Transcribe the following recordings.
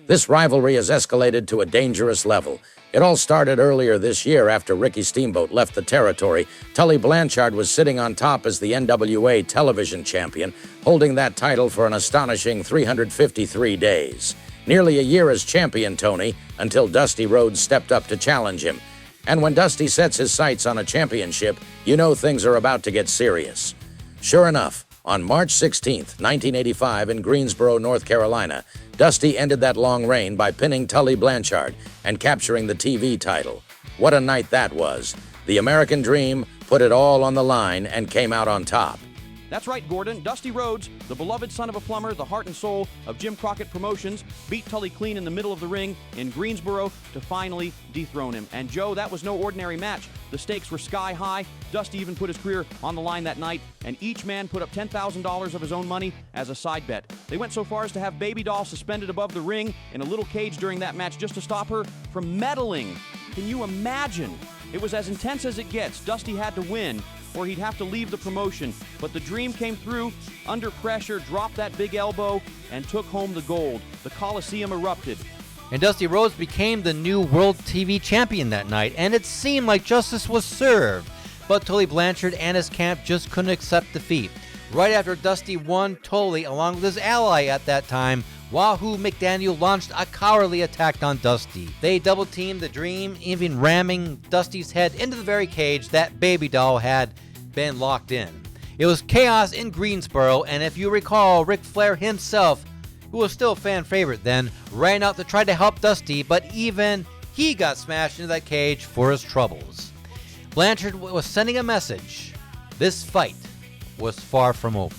This rivalry has escalated to a dangerous level. It all started earlier this year after Ricky Steamboat left the territory. Tully Blanchard was sitting on top as the NWA television champion, holding that title for an astonishing 353 days. Nearly a year as champion, Tony, until Dusty Rhodes stepped up to challenge him. And when Dusty sets his sights on a championship, you know things are about to get serious. Sure enough, on March 16th, 1985 in Greensboro, North Carolina, Dusty ended that long reign by pinning Tully Blanchard and capturing the TV title. What a night that was. The American Dream put it all on the line and came out on top. That's right, Gordon. Dusty Rhodes, the beloved son of a plumber, the heart and soul of Jim Crockett Promotions, beat Tully clean in the middle of the ring in Greensboro to finally dethrone him. And Joe, that was no ordinary match. The stakes were sky high. Dusty even put his career on the line that night, and each man put up $10,000 of his own money as a side bet. They went so far as to have Baby Doll suspended above the ring in a little cage during that match just to stop her from meddling. Can you imagine? It was as intense as it gets. Dusty had to win, or he'd have to leave the promotion. But the Dream came through, under pressure, dropped that big elbow, and took home the gold. The Coliseum erupted. And Dusty Rhodes became the new World TV Champion that night, and it seemed like justice was served. But Tully Blanchard and his camp just couldn't accept defeat. Right after Dusty won, Tully, along with his ally at that time, Wahoo McDaniel, launched a cowardly attack on Dusty. They double-teamed the Dream, even ramming Dusty's head into the very cage that Baby Doll had been locked in. It was chaos in Greensboro, and if you recall, Ric Flair himself, who was still a fan favorite then, ran out to try to help Dusty, but even he got smashed into that cage for his troubles. Blanchard was sending a message. This fight was far from over.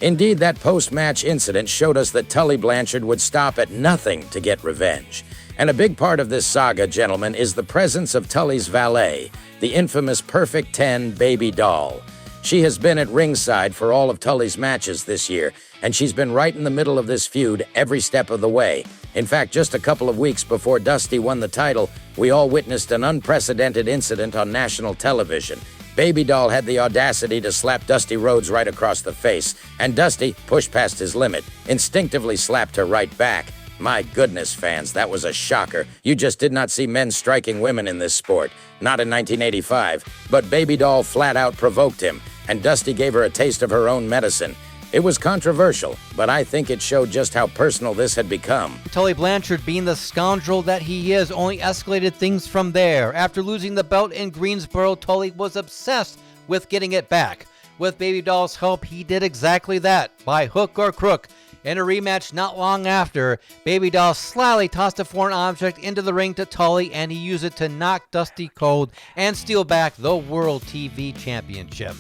Indeed, that post-match incident showed us that Tully Blanchard would stop at nothing to get revenge. And a big part of this saga, gentlemen, is the presence of Tully's valet, the infamous Perfect 10 Baby Doll. She has been at ringside for all of Tully's matches this year, and she's been right in the middle of this feud every step of the way. In fact, just a couple of weeks before Dusty won the title, we all witnessed an unprecedented incident on national television. Baby Doll had the audacity to slap Dusty Rhodes right across the face, and Dusty, pushed past his limit, instinctively slapped her right back. My goodness, fans, that was a shocker. You just did not see men striking women in this sport. Not in 1985. But Baby Doll flat out provoked him, and Dusty gave her a taste of her own medicine. It was controversial, but I think it showed just how personal this had become. Tully Blanchard, being the scoundrel that he is, only escalated things from there. After losing the belt in Greensboro, Tully was obsessed with getting it back. With Baby Doll's help, he did exactly that, by hook or crook. In a rematch not long after, Baby Doll slyly tossed a foreign object into the ring to Tully, and he used it to knock Dusty cold and steal back the World TV Championship.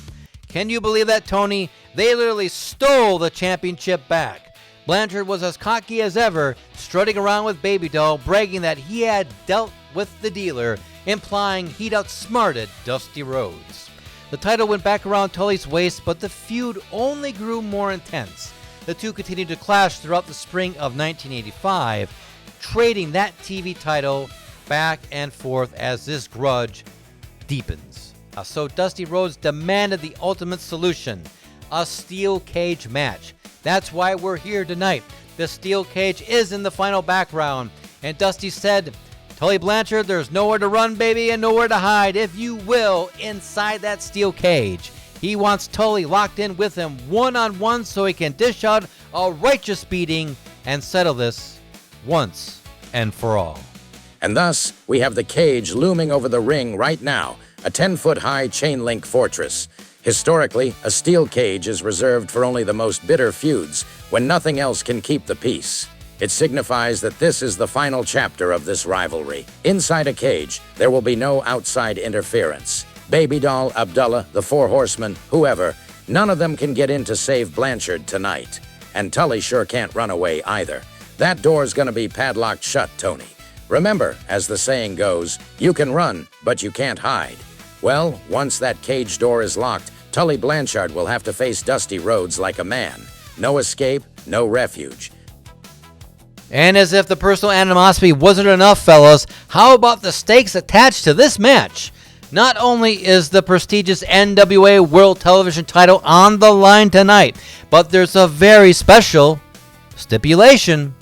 Can you believe that, Tony? They literally stole the championship back. Blanchard was as cocky as ever, strutting around with Baby Doll, bragging that he had dealt with the dealer, implying he'd outsmarted Dusty Rhodes. The title went back around Tully's waist, but the feud only grew more intense. The two continued to clash throughout the spring of 1985, trading that TV title back and forth as this grudge deepens. So Dusty Rhodes demanded the ultimate solution, a steel cage match. That's why we're here tonight. The steel cage is in the final back round, and Dusty said, Tully Blanchard, there's nowhere to run, baby, and nowhere to hide, if you will, inside that steel cage. He wants Tully locked in with him one-on-one so he can dish out a righteous beating and settle this once and for all. And thus, we have the cage looming over the ring right now, a 10-foot-high chain-link fortress. Historically, a steel cage is reserved for only the most bitter feuds, when nothing else can keep the peace. It signifies that this is the final chapter of this rivalry. Inside a cage, there will be no outside interference. Baby Doll, Abdullah, the Four Horsemen, whoever, none of them can get in to save Blanchard tonight. And Tully sure can't run away either. That door's gonna be padlocked shut, Tony. Remember, as the saying goes, you can run, but you can't hide. Well, once that cage door is locked, Tully Blanchard will have to face Dusty Rhodes like a man. No escape, no refuge. And as if the personal animosity wasn't enough, fellas, how about the stakes attached to this match? Not only is the prestigious NWA World Television title on the line tonight, but there's a very special stipulation.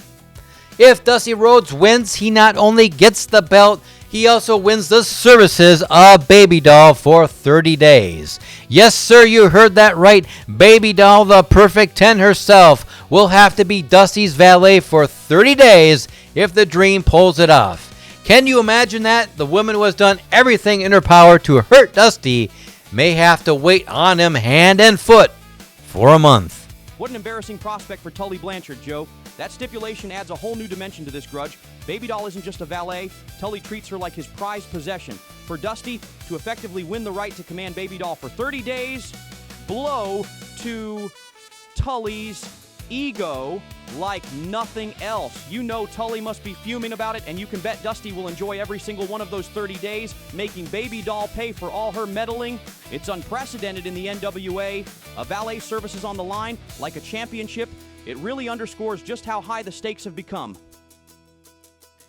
If Dusty Rhodes wins, he not only gets the belt, he also wins the services of Baby Doll for 30 days. Yes, sir, you heard that right. Baby Doll, the Perfect 10 herself, will have to be Dusty's valet for 30 days if the Dream pulls it off. Can you imagine that? The woman who has done everything in her power to hurt Dusty may have to wait on him hand and foot for a month. What an embarrassing prospect for Tully Blanchard, Joe. That stipulation adds a whole new dimension to this grudge. Baby Doll isn't just a valet. Tully treats her like his prized possession. For Dusty to effectively win the right to command Baby Doll for 30 days, blow to Tully's ego like nothing else. You know Tully must be fuming about it, and you can bet Dusty will enjoy every single one of those 30 days, making Baby Doll pay for all her meddling. It's unprecedented in the NWA. A valet services on the line like a championship. It really underscores just how high the stakes have become.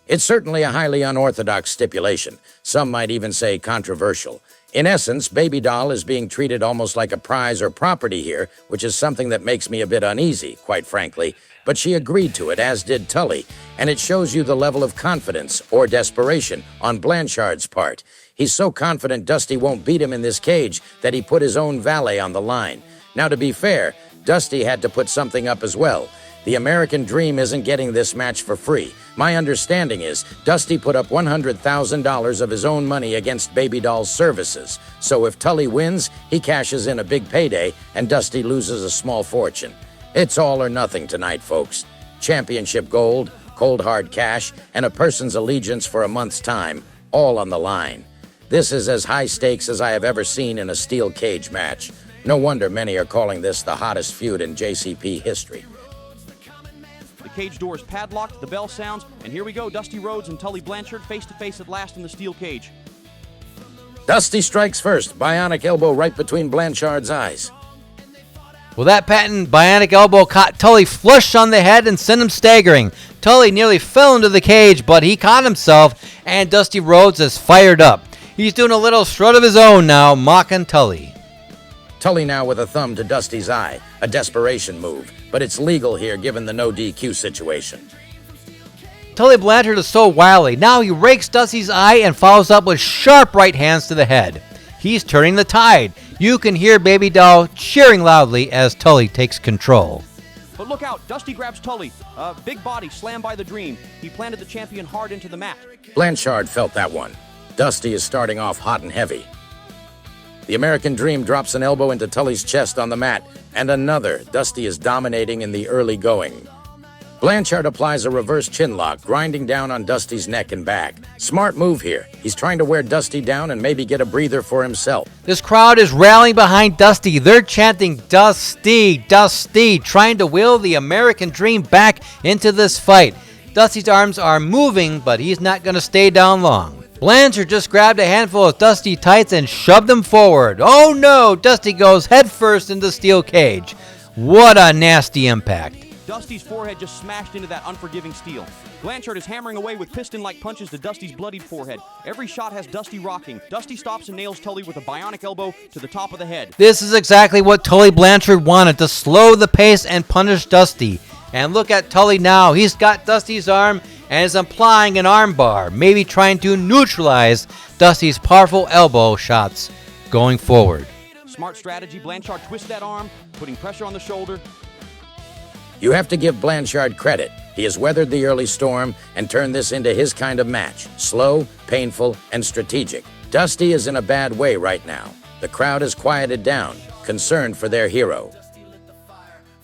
It's certainly a highly unorthodox stipulation. Some might even say controversial. In essence, Baby Doll is being treated almost like a prize or property here, which is something that makes me a bit uneasy, quite frankly. But she agreed to it, as did Tully, and it shows you the level of confidence or desperation on Blanchard's part. He's so confident Dusty won't beat him in this cage that he put his own valet on the line. Now, to be fair, Dusty had to put something up as well. The American Dream isn't getting this match for free. My understanding is Dusty put up $100,000 of his own money against Baby Doll's services. So if Tully wins, he cashes in a big payday and Dusty loses a small fortune. It's all or nothing tonight, folks. Championship gold, cold hard cash, and a person's allegiance for a month's time, all on the line. This is as high stakes as I have ever seen in a steel cage match. No wonder many are calling this the hottest feud in JCP history. The cage door is padlocked, the bell sounds, and here we go, Dusty Rhodes and Tully Blanchard face-to-face at last in the steel cage. Dusty strikes first, bionic elbow right between Blanchard's eyes. Well, that patent bionic elbow caught Tully flush on the head and sent him staggering. Tully nearly fell into the cage, but he caught himself, and Dusty Rhodes is fired up. He's doing a little strut of his own now, mocking Tully. Tully now with a thumb to Dusty's eye, a desperation move, but it's legal here given the no DQ situation. Tully Blanchard is so wily. Now he rakes Dusty's eye and follows up with sharp right hands to the head. He's turning the tide. You can hear Baby Doll cheering loudly as Tully takes control. But look out, Dusty grabs Tully. Big body slammed by the Dream. He planted the champion hard into the mat. Blanchard felt that one. Dusty is starting off hot and heavy. The American Dream drops an elbow into Tully's chest on the mat, and another. Dusty is dominating in the early going. Blanchard applies a reverse chinlock, grinding down on Dusty's neck and back. Smart move here. He's trying to wear Dusty down and maybe get a breather for himself. This crowd is rallying behind Dusty. They're chanting, "Dusty, Dusty," trying to will the American Dream back into this fight. Dusty's arms are moving, but he's not going to stay down long. Blanchard just grabbed a handful of Dusty tights and shoved them forward. Oh no! Dusty goes headfirst into the steel cage. What a nasty impact. Dusty's forehead just smashed into that unforgiving steel. Blanchard is hammering away with piston-like punches to Dusty's bloodied forehead. Every shot has Dusty rocking. Dusty stops and nails Tully with a bionic elbow to the top of the head. This is exactly what Tully Blanchard wanted, to slow the pace and punish Dusty. And look at Tully now. He's got Dusty's arm and is applying an arm bar, maybe trying to neutralize Dusty's powerful elbow shots going forward. Smart strategy. Blanchard twists that arm, putting pressure on the shoulder. You have to give Blanchard credit. He has weathered the early storm and turned this into his kind of match. Slow, painful, and strategic. Dusty is in a bad way right now. The crowd has quieted down, concerned for their hero.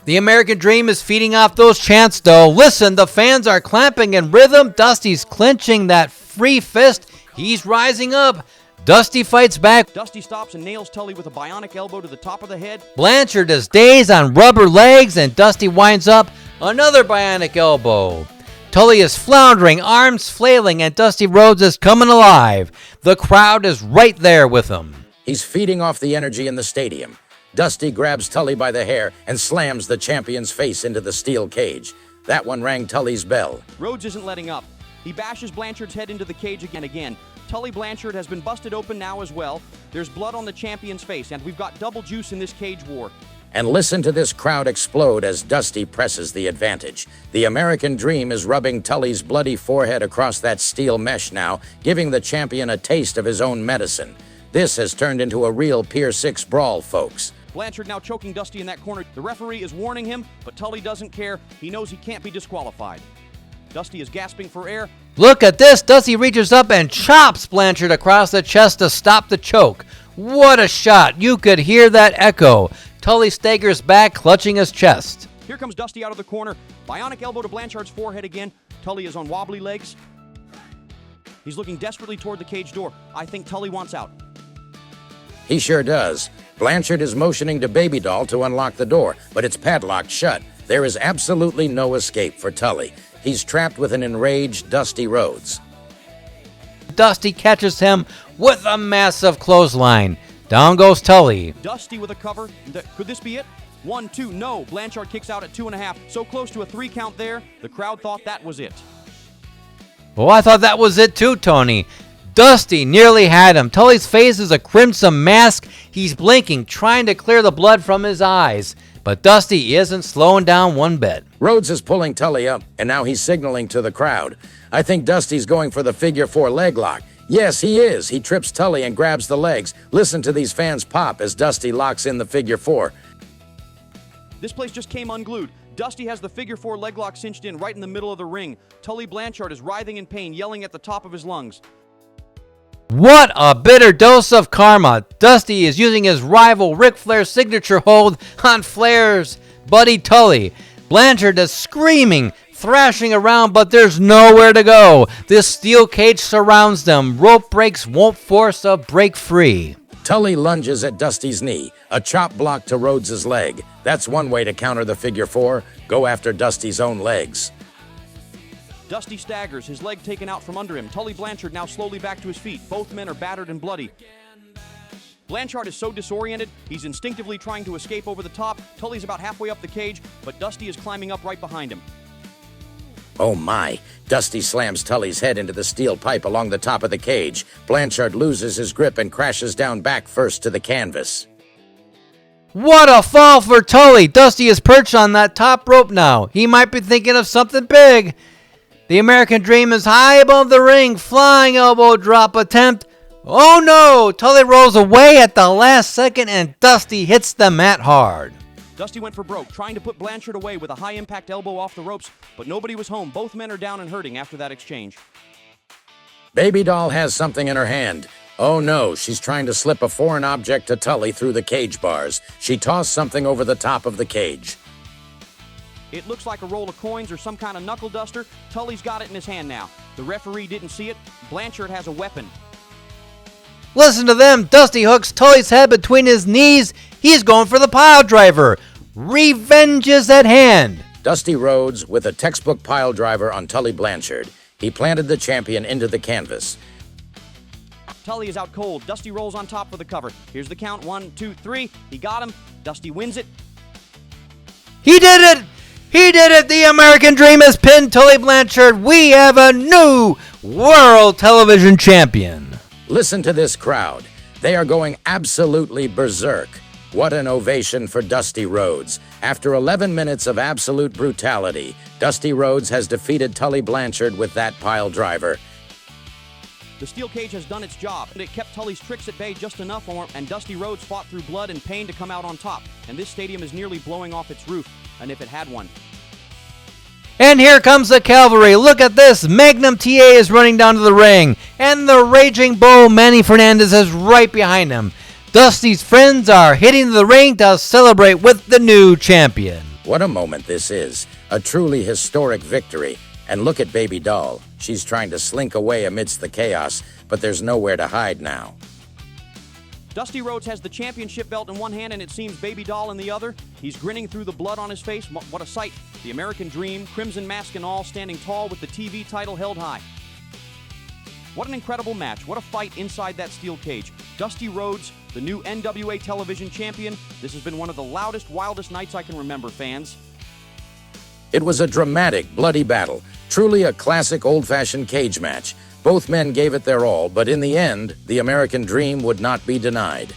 The American Dream is feeding off those chants, though. Listen, the fans are clapping in rhythm. Dusty's clenching that free fist. He's rising up. Dusty fights back. Dusty stops and nails Tully with a bionic elbow to the top of the head. Blanchard is dazed on rubber legs, and Dusty winds up another bionic elbow. Tully is floundering, arms flailing, and Dusty Rhodes is coming alive. The crowd is right there with him. He's feeding off the energy in the stadium. Dusty grabs Tully by the hair and slams the champion's face into the steel cage. That one rang Tully's bell. Rhodes isn't letting up. He bashes Blanchard's head into the cage again. Tully Blanchard has been busted open now as well. There's blood on the champion's face, and we've got double juice in this cage war. And listen to this crowd explode as Dusty presses the advantage. The American Dream is rubbing Tully's bloody forehead across that steel mesh now, giving the champion a taste of his own medicine. This has turned into a real Pier 6 brawl, folks. Blanchard now choking Dusty in that corner. The referee is warning him, but Tully doesn't care. He knows he can't be disqualified. Dusty is gasping for air. Look at this. Dusty reaches up and chops Blanchard across the chest to stop the choke. What a shot. You could hear that echo. Tully staggers back, clutching his chest. Here comes Dusty out of the corner. Bionic elbow to Blanchard's forehead again. Tully is on wobbly legs. He's looking desperately toward the cage door. I think Tully wants out. He sure does. Blanchard is motioning to Baby Doll to unlock the door, but it's padlocked shut. There is absolutely no escape for Tully. He's trapped with an enraged Dusty Rhodes. Dusty catches him with a massive clothesline. Down goes Tully. Dusty with a cover. Could this be it? 1, 2, no. Blanchard kicks out at 2.5. So close to a 3 count there. The crowd thought that was it. Well, I thought that was it too, Tony. Dusty nearly had him. Tully's face is a crimson mask. He's blinking, trying to clear the blood from his eyes. But Dusty isn't slowing down one bit. Rhodes is pulling Tully up, and now he's signaling to the crowd. I think Dusty's going for the figure 4 leg lock. Yes, he is. He trips Tully and grabs the legs. Listen to these fans pop as Dusty locks in the figure 4. This place just came unglued. Dusty has the figure 4 leg lock cinched in right in the middle of the ring. Tully Blanchard is writhing in pain, yelling at the top of his lungs. What a bitter dose of karma. Dusty is using his rival Ric Flair's signature hold on Flair's buddy Tully. Blanchard is screaming, thrashing around, but there's nowhere to go. This steel cage surrounds them. Rope breaks won't force a break free. Tully lunges at Dusty's knee, a chop block to Rhodes' leg. That's one way to counter the figure 4. Go after Dusty's own legs. Dusty staggers, his leg taken out from under him. Tully Blanchard now slowly back to his feet. Both men are battered and bloody. Blanchard is so disoriented, he's instinctively trying to escape over the top. Tully's about halfway up the cage, but Dusty is climbing up right behind him. Oh my! Dusty slams Tully's head into the steel pipe along the top of the cage. Blanchard loses his grip and crashes down back first to the canvas. What a fall for Tully! Dusty is perched on that top rope now. He might be thinking of something big. The American Dream is high above the ring. Flying elbow drop attempt. Oh no! Tully rolls away at the last second and Dusty hits the mat hard. Dusty went for broke, trying to put Blanchard away with a high-impact elbow off the ropes, but nobody was home. Both men are down and hurting after that exchange. Baby Doll has something in her hand. Oh no, she's trying to slip a foreign object to Tully through the cage bars. She tossed something over the top of the cage. It looks like a roll of coins or some kind of knuckle duster. Tully's got it in his hand now. The referee didn't see it. Blanchard has a weapon. Listen to them. Dusty hooks Tully's head between his knees. He's going for the pile driver. Revenge is at hand. Dusty Rhodes with a textbook pile driver on Tully Blanchard. He planted the champion into the canvas. Tully is out cold. Dusty rolls on top for the cover. Here's the count. 1, 2, 3. He got him. Dusty wins it. He did it! He did it! The American Dream has pinned Tully Blanchard. We have a new World Television Champion. Listen to this crowd. They are going absolutely berserk. What an ovation for Dusty Rhodes. After 11 minutes of absolute brutality, Dusty Rhodes has defeated Tully Blanchard with that pile driver. The steel cage has done its job, and it kept Tully's tricks at bay just enough, and Dusty Rhodes fought through blood and pain to come out on top. And this stadium is nearly blowing off its roof, and if it had one. And here comes the cavalry. Look at this. Magnum TA is running down to the ring, and the Raging Bull Manny Fernandez is right behind him. Dusty's friends are hitting the ring to celebrate with the new champion. What a moment this is. A truly historic victory. And look at Baby Doll. She's trying to slink away amidst the chaos, but there's nowhere to hide now. Dusty Rhodes has the championship belt in one hand and it seems Baby Doll in the other. He's grinning through the blood on his face. What a sight. The American Dream, crimson mask and all, standing tall with the TV title held high. What an incredible match. What a fight inside that steel cage. Dusty Rhodes, the new NWA television champion. This has been one of the loudest, wildest nights I can remember, fans. It was a dramatic, bloody battle. Truly a classic old-fashioned cage match. Both men gave it their all, but in the end, the American Dream would not be denied.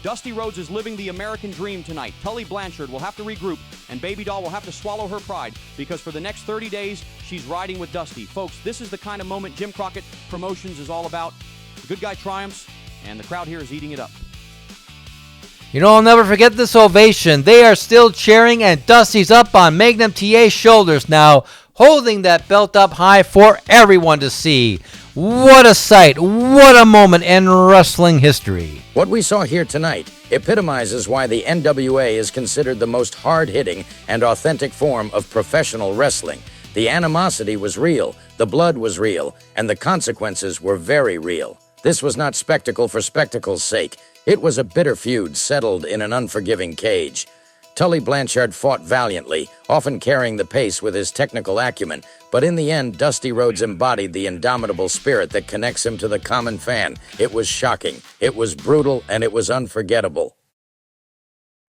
Dusty Rhodes is living the American dream tonight. Tully Blanchard will have to regroup, and Baby Doll will have to swallow her pride, because for the next 30 days, she's riding with Dusty. Folks, this is the kind of moment Jim Crockett Promotions is all about. The good guy triumphs, and the crowd here is eating it up. You know, I'll never forget this ovation. They are still cheering, and Dusty's up on Magnum TA's shoulders now, holding that belt up high for everyone to see. What a sight, what a moment in wrestling history. What we saw here tonight epitomizes why the NWA is considered the most hard-hitting and authentic form of professional wrestling. The animosity was real, the blood was real, and the consequences were very real. This was not spectacle for spectacle's sake. It was a bitter feud settled in an unforgiving cage. Tully Blanchard fought valiantly, often carrying the pace with his technical acumen, but in the end, Dusty Rhodes embodied the indomitable spirit that connects him to the common fan. It was shocking, it was brutal, and it was unforgettable.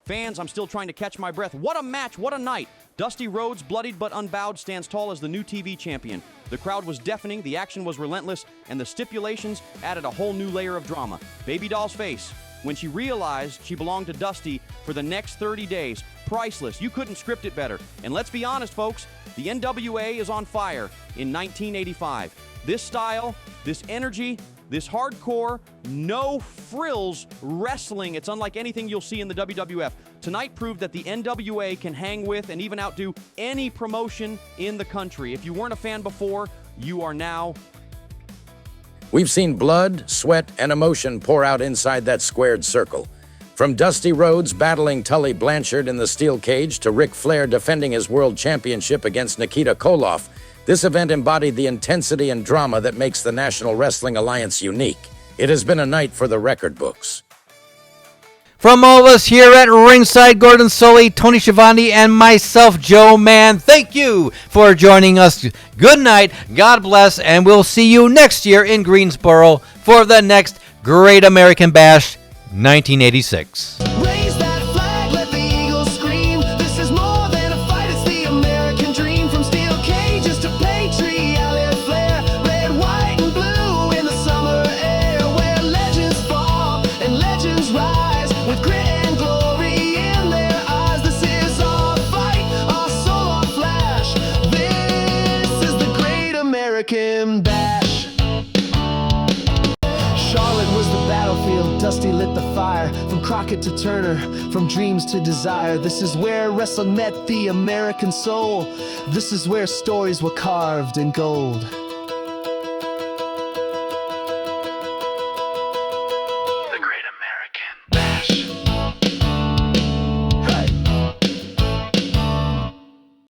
Fans, I'm still trying to catch my breath. What a match, what a night. Dusty Rhodes, bloodied but unbowed, stands tall as the new TV champion. The crowd was deafening, the action was relentless, and the stipulations added a whole new layer of drama. Baby Doll's face, when she realized she belonged to Dusty for the next 30 days, priceless. You couldn't script it better. And let's be honest, folks, the NWA is on fire in 1985. This style, this energy, this hardcore, no frills wrestling, it's unlike anything you'll see in the WWF. Tonight proved that the NWA can hang with and even outdo any promotion in the country. If you weren't a fan before, you are now. We've seen blood, sweat, and emotion pour out inside that squared circle. From Dusty Rhodes battling Tully Blanchard in the steel cage to Ric Flair defending his world championship against Nikita Koloff, this event embodied the intensity and drama that makes the National Wrestling Alliance unique. It has been a night for the record books. From all of us here at Ringside, Gordon Sully, Tony Schiavone, and myself, Joe Mann, thank you for joining us. Good night, God bless, and we'll see you next year in Greensboro for the next Great American Bash 1986. Raise that flag, let the eagles scream. This is more than a fight, it's the American dream. From steel cages to patriot flair, red, white, and blue in the summer air, where legends fall and legends rise with grit and glory in their eyes. This is our fight, our soul, our flash. This is the Great American Bash. Charlotte was the battlefield, Dusty lit the fire. From Crockett to Turner, from dreams to desire. This is where wrestling met the American soul. This is where stories were carved in gold.